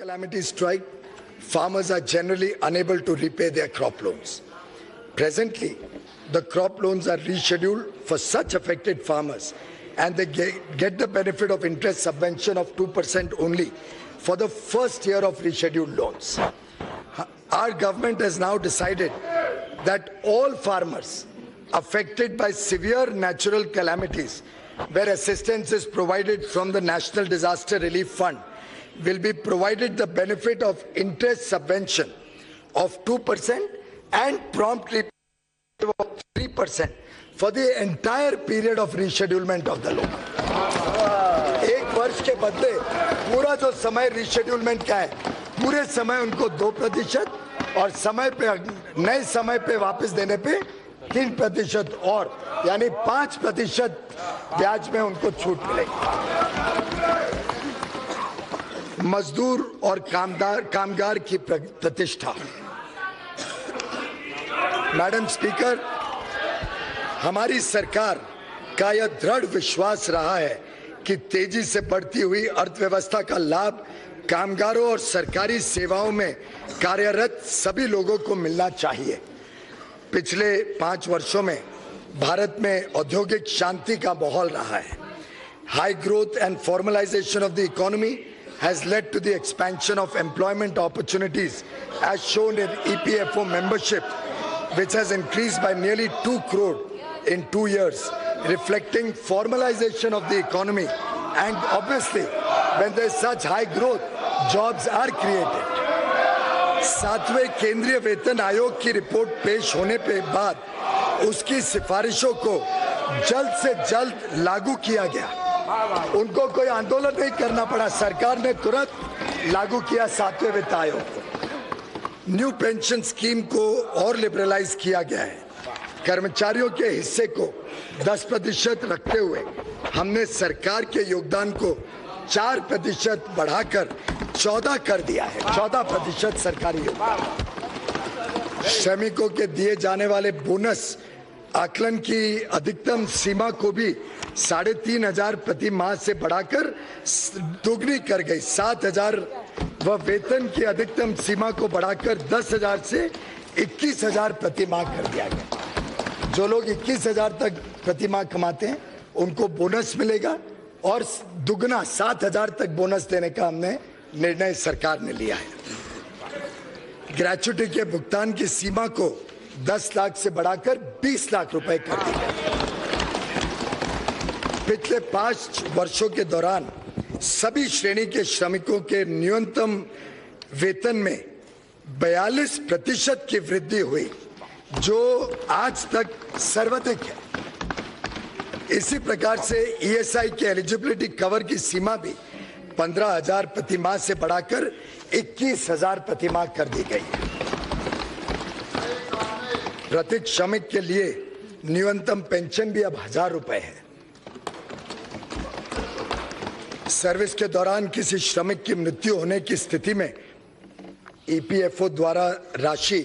Calamity strike, farmers are generally unable to repay their crop loans. Presently, the crop loans are rescheduled for such affected farmers and they get the benefit of interest subvention of 2% only for the first year of rescheduled loans. Our government has now decided that all farmers affected by severe natural calamities where assistance is provided from the National Disaster Relief Fund will be provided the benefit of interest subvention of 2% and prompt repayment of 3% for the entire period of reschedulement of the loan. एक वर्ष के बदले पूरा जो समय रिशेड्यूलमेंट का है पूरे समय उनको 2% और समय पे नए समय पे वापस देने पे 3% और यानी 5% ब्याज में उनको छूट मिलेगी। मजदूर और कामगार की प्रतिष्ठा। मैडम स्पीकर, हमारी सरकार का यह दृढ़ विश्वास रहा है कि तेजी से बढ़ती हुई अर्थव्यवस्था का लाभ कामगारों और सरकारी सेवाओं में कार्यरत सभी लोगों को मिलना चाहिए। पिछले 5 वर्षों में भारत में औद्योगिक शांति का माहौल रहा है। High growth and formalisation of the economy has led to the expansion of employment opportunities as shown in EPFO membership, which has increased by nearly 2 crore in 2 years, reflecting formalization of the economy. And obviously, when there is such high growth, jobs are created. 7वें केंद्रीय वेतन आयोग की report पेश होने के बाद उसकी सिफारिशों को जल्द से जल्द लागू किया गया। उनको कोई आंदोलन नहीं करना पड़ा, सरकार ने तुरंत लागू किया 7वें वित्त आयोग को। न्यू पेंशन स्कीम को और लिबरलाइज किया गया है। कर्मचारियों के हिस्से को 10% रखते हुए हमने सरकार के योगदान को 4% बढ़ाकर 14 कर दिया है। 14% सरकारी योगदान। श्रमिकों के दिए जाने वाले बोनस आकलन की अधिकतम सीमा को भी 3,500 प्रति माह से बढ़ाकर दोगुनी कर गई। 7,000 व वेतन की अधिकतम सीमा को बढ़ाकर 10,000 से 21,000 प्रति माह कर दिया गया। जो लोग 21,000 तक प्रति माह कमाते हैं उनको बोनस मिलेगा और दुगना 7,000 तक बोनस देने का हमने निर्णय सरकार ने लिया है। ग्रेच्युटी के भुगतान की सीमा को 10 लाख से बढ़ाकर 20 लाख रुपए कर दी गई। पिछले 5 वर्षों के दौरान सभी श्रेणी के श्रमिकों के न्यूनतम वेतन में 42% की वृद्धि हुई, जो आज तक सर्वाधिक है। इसी प्रकार से ईएसआई के एलिजिबिलिटी कवर की सीमा भी 15,000 प्रति माह से बढ़ाकर 21,000 प्रति माह कर दी गई है। प्रत्येक श्रमिक के लिए न्यूनतम पेंशन भी अब 1,000 रुपए है। सर्विस के दौरान किसी श्रमिक की मृत्यु होने की स्थिति में ईपीएफओ द्वारा राशि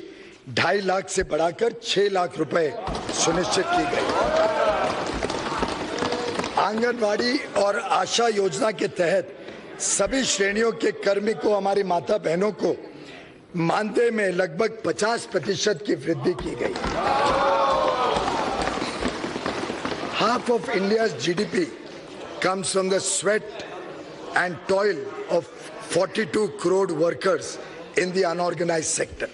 2.5 लाख से बढ़ाकर 6 लाख रुपए सुनिश्चित की गई। आंगनवाड़ी और आशा योजना के तहत सभी श्रेणियों के कार्मिकों, हमारी माता बहनों को मानदेय में लगभग 50% की वृद्धि की गई। Half of India's GDP comes from the sweat and toil of 42 crore workers in the unorganized sector,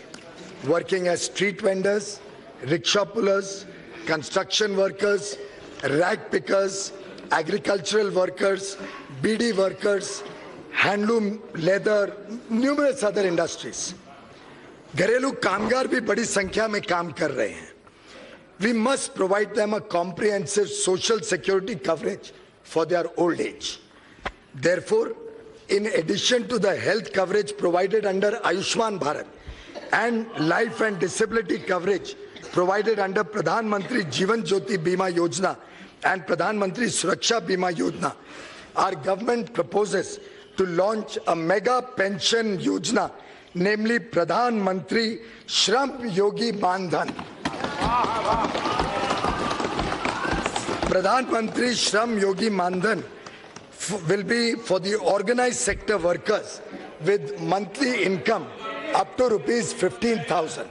working as street vendors, rickshaw pullers, construction workers, rag pickers, agricultural workers, BD workers, handloom, leather, numerous other industries. घरेलू कामगार भी बड़ी संख्या में काम कर रहे हैं। We must provide them a comprehensive social security coverage for their old age. Therefore, in addition to the health coverage provided under Ayushman Bharat and life and disability coverage provided under Pradhan Mantri Jeevan Jyoti Bima Yojana and Pradhan Mantri Suraksha Bima Yojana, our government proposes to launch a mega pension yojana, namely Pradhan Mantri Shram Yogi Mandhan. Pradhan Mantri Shram Yogi Mandhan will be for the organized sector workers with monthly income up to rupees 15,000.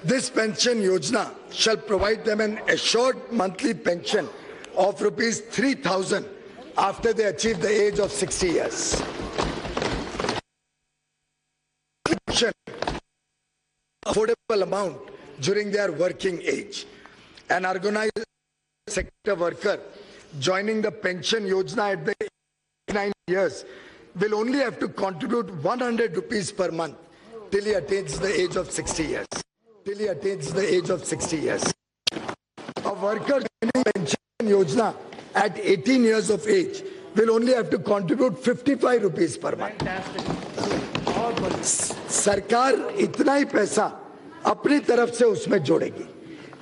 This pension yojana shall provide them an assured monthly pension of rupees 3,000 after they achieve the age of 60 years. Affordable amount during their working age. An organized sector worker joining the pension yojana at the 9 years will only have to contribute 100 rupees per month till he attains the age of 60 years. A worker joining pension yojana at 18 years of age will only have to contribute 55 rupees per month. सरकार इतना ही पैसा अपनी तरफ से उसमें जोड़ेगी.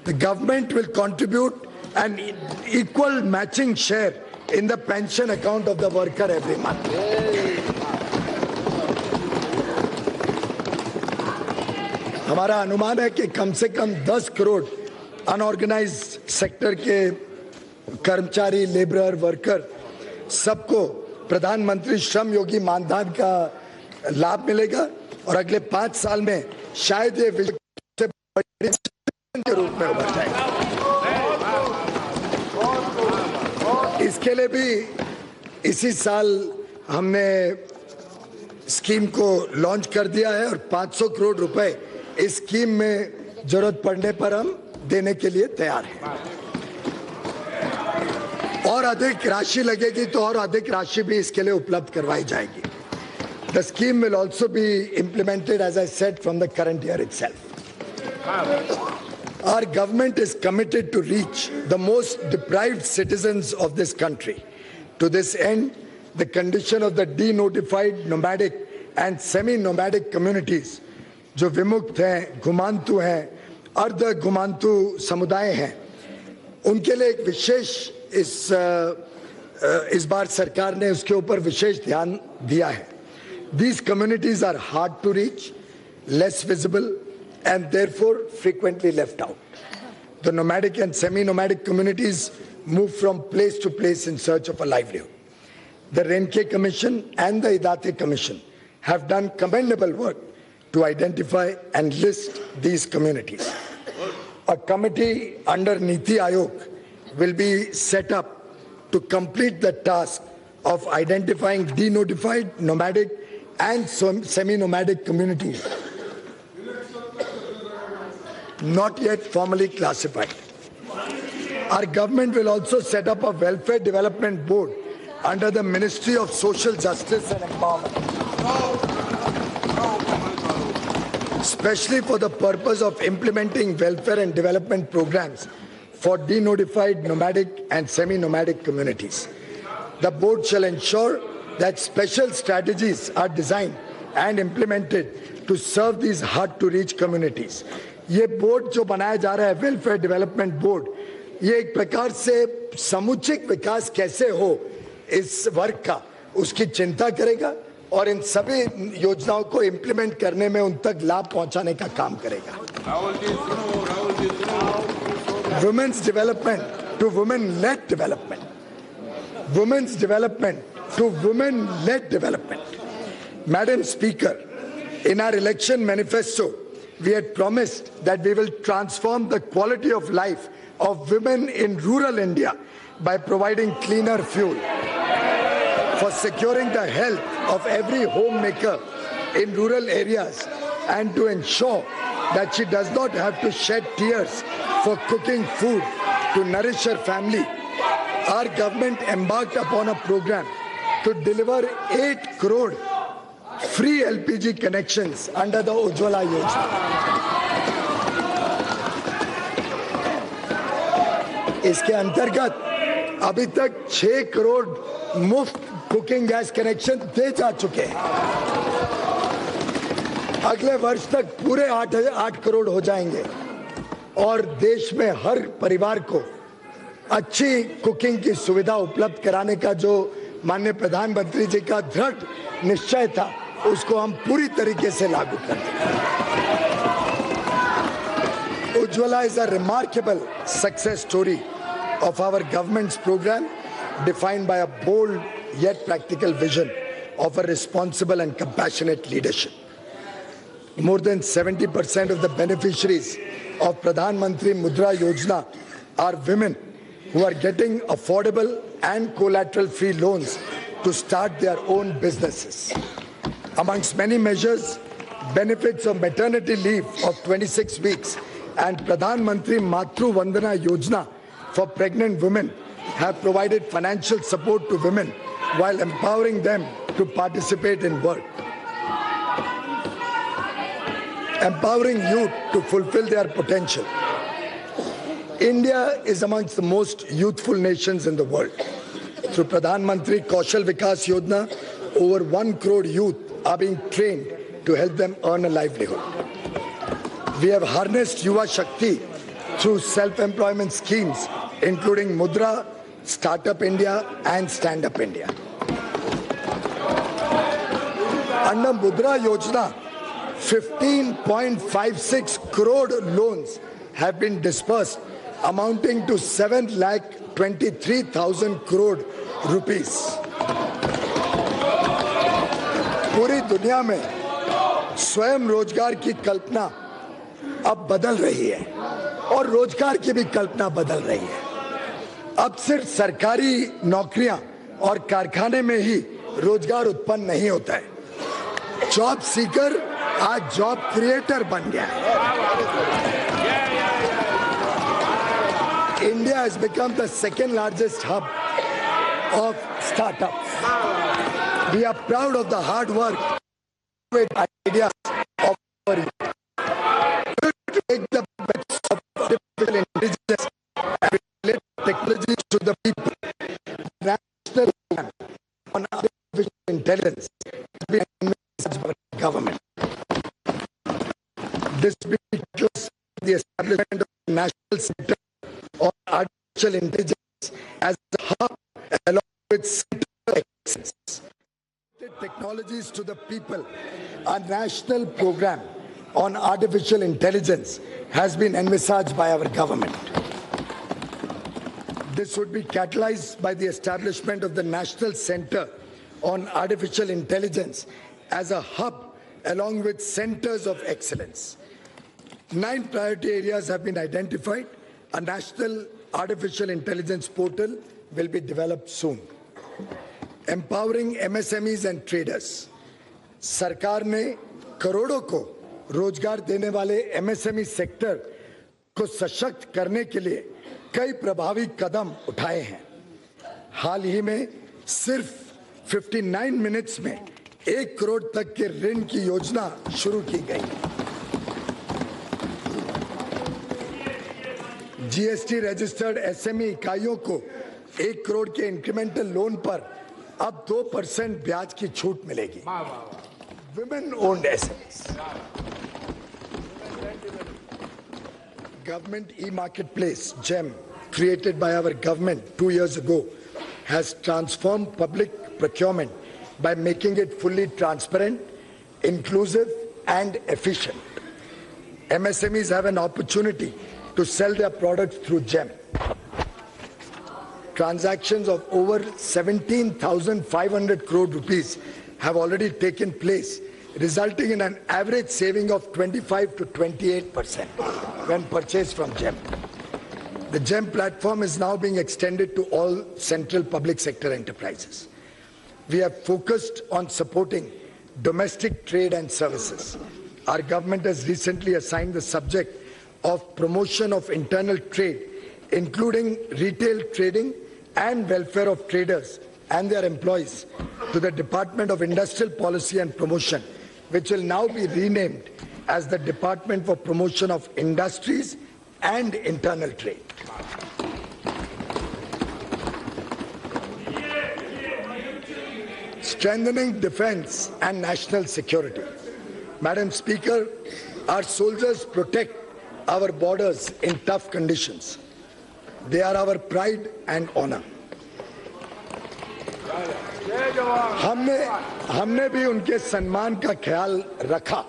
The government will contribute an equal matching share in the pension account of the worker every month. हमारा अनुमान है कि कम से कम 10 करोड़ अनऑर्गेनाइज्ड सेक्टर के कर्मचारी, लेबरर, वर्कर सबको प्रधानमंत्री श्रम योगी मानधन का लाभ मिलेगा और अगले 5 साल में शायद ये विश्व से बड़ी के रूप में उभर जाएगा. इसके लिए भी इसी साल हमने स्कीम को लॉन्च कर दिया है और 500 करोड़ रुपए इस स्कीम में जरूरत पड़ने पर हम देने के लिए तैयार हैं. और अधिक राशि लगेगी तो और अधिक राशि भी इसके लिए उपलब्ध करवाई जाएगी. The scheme will also be implemented, as I said, from the current year itself. Our government is committed to reach the most deprived citizens of this country. To this end, the condition of the denotified, nomadic and semi-nomadic communities, जो विमुक्त हैं, घुमांतु हैं, अर्ध घुमांतु समुदाय हैं, उनके लिए एक विशेष इस बार सरकार ने उसके ऊपर विशेष ध्यान दिया है. These communities are hard to reach, less visible, and therefore frequently left out. The nomadic and semi-nomadic communities move from place to place in search of a livelihood. The Renke Commission and the Idate Commission have done commendable work to identify and list these communities. A committee under Niti Aayog will be set up to complete the task of identifying denotified, nomadic, and semi-nomadic communities not yet formally classified. Our government will also set up a welfare development board under the Ministry of Social Justice and Empowerment, especially for the purpose of implementing welfare and development programs for denotified, nomadic and semi-nomadic communities. The board shall ensure that special strategies are designed and implemented to serve these hard-to-reach communities. ये board जो बनाया जा रहा है, welfare development board, ये एक प्रकार से समुचित विकास कैसे हो इस वर्ग का, उसकी चिंता करेगा और इन सभी योजनाओं को इम्प्लीमेंट करने में उन तक लाभ पहुंचाने का काम करेगा. Women's development to women led development, women's development to women-led development. Madam Speaker, in our election manifesto, we had promised that we will transform the quality of life of women in rural India by providing cleaner fuel, for securing the health of every homemaker in rural areas, and to ensure that she does not have to shed tears for cooking food to nourish her family. Our government embarked upon a program to deliver 8 crore free LPG connections under the Ujjwala Yojana. इसके अंतर्गत अभी तक 6 करोड़ मुफ्त cooking gas connection दे जा चुके हैं. अगले वर्ष तक पूरे 8 करोड़ हो जाएंगे और देश में हर परिवार को अच्छी कुकिंग की सुविधा उपलब्ध कराने का जो माननीय प्रधानमंत्री जी का दृढ़ निश्चय था, उसको हम पूरी तरीके से लागू कर देंगे. Ujjwala is a remarkable success story of our government's program, defined by a bold yet practical vision of a responsible and compassionate leadership. More than 70% of the beneficiaries of Pradhan Mantri Mudra Yojana are women who are getting affordable and collateral-free loans to start their own businesses. Amongst many measures, benefits of maternity leave of 26 weeks and Pradhan Mantri Matru Vandana Yojana for pregnant women have provided financial support to women while empowering them to participate in work. Empowering youth to fulfill their potential. India is amongst the most youthful nations in the world. Through Pradhan Mantri Kaushal Vikas Yojana, over 1 crore youth are being trained to help them earn a livelihood. We have harnessed Yuva Shakti through self-employment schemes, including Mudra, Startup India and Stand Up India. Under Mudra Yojana, 15.56 crore loans have been disbursed, amounting to 7,23,000 crore rupees. पूरी दुनिया में स्वयं रोजगार की कल्पना अब बदल रही है और रोजगार की भी कल्पना बदल रही है। अब सिर्फ सरकारी नौकरियां और कारखाने में ही रोजगार उत्पन्न नहीं होता है। जॉब सीकर आज जॉब क्रिएटर बन गया है। India has become the second largest hub of startups. We are proud of the hard work with ideas of our youth. To take the best of artificial intelligence and relate technology to the people. The national plan on artificial intelligence has been envisaged by the government. This will be close to the establishment of the National Center on Artificial Intelligence as a hub along with Center of Excellence. Technologies to the people. A national program on artificial intelligence has been envisaged by our government. This would be catalyzed by the establishment of the National Center on Artificial Intelligence as a hub along with centers of excellence. 9 priority areas have been identified. A national artificial intelligence portal will be developed soon. Empowering MSMEs and traders. सरकार ने करोड़ों को रोजगार देने वाले MSME sector को सशक्त करने के लिए कई प्रभावी कदम उठाए हैं। हाल ही में सिर्फ 59 मिनट्स में 1 करोड़ तक के ऋण की योजना शुरू की गई। जीएसटी रजिस्टर्ड SME इकाइयों को 1 करोड़ के इंक्रीमेंटल लोन पर अब 2% ब्याज की छूट मिलेगी। Women owned SMEs. Government e-marketplace GEM, created by our government 2 years ago, has transformed public procurement by making it fully transparent, inclusive and efficient. MSMEs have an opportunity to sell their products through GEM. Transactions of over 17,500 crore rupees have already taken place, resulting in an average saving of 25 to 28% when purchased from GEM. The GEM platform is now being extended to all central public sector enterprises. We have focused on supporting domestic trade and services. Our government has recently assigned the subject of promotion of internal trade, including retail trading and welfare of traders and their employees, to the Department of Industrial Policy and Promotion, which will now be renamed as the Department for Promotion of Industries and Internal Trade. Strengthening defense and national security. Madam Speaker, our soldiers protect our borders in tough conditions. They are our pride and honor. हमने भी उनके सम्मान का ख्याल रखा.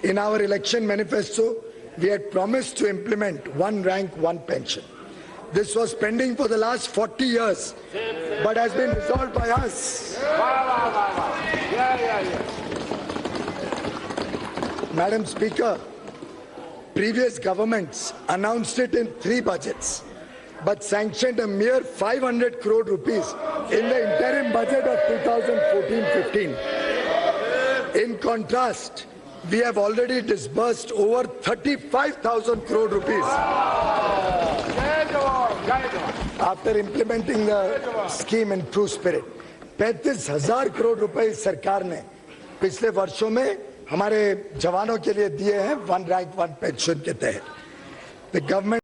In our election manifesto, we had promised to implement one rank, one pension. This was pending for the last 40 years. but has been resolved by us. Madam Speaker, previous governments announced it in 3 budgets, but sanctioned a mere 500 crore rupees in the interim budget of 2014-15. In contrast, we have already disbursed over 35,000 crore rupees after implementing the scheme in true spirit. 35,000 crore रुपए सरकार ने पिछले वर्षों में हमारे जवानों के लिए दिए हैं वन रैंक वन पेंशन के तहत. The government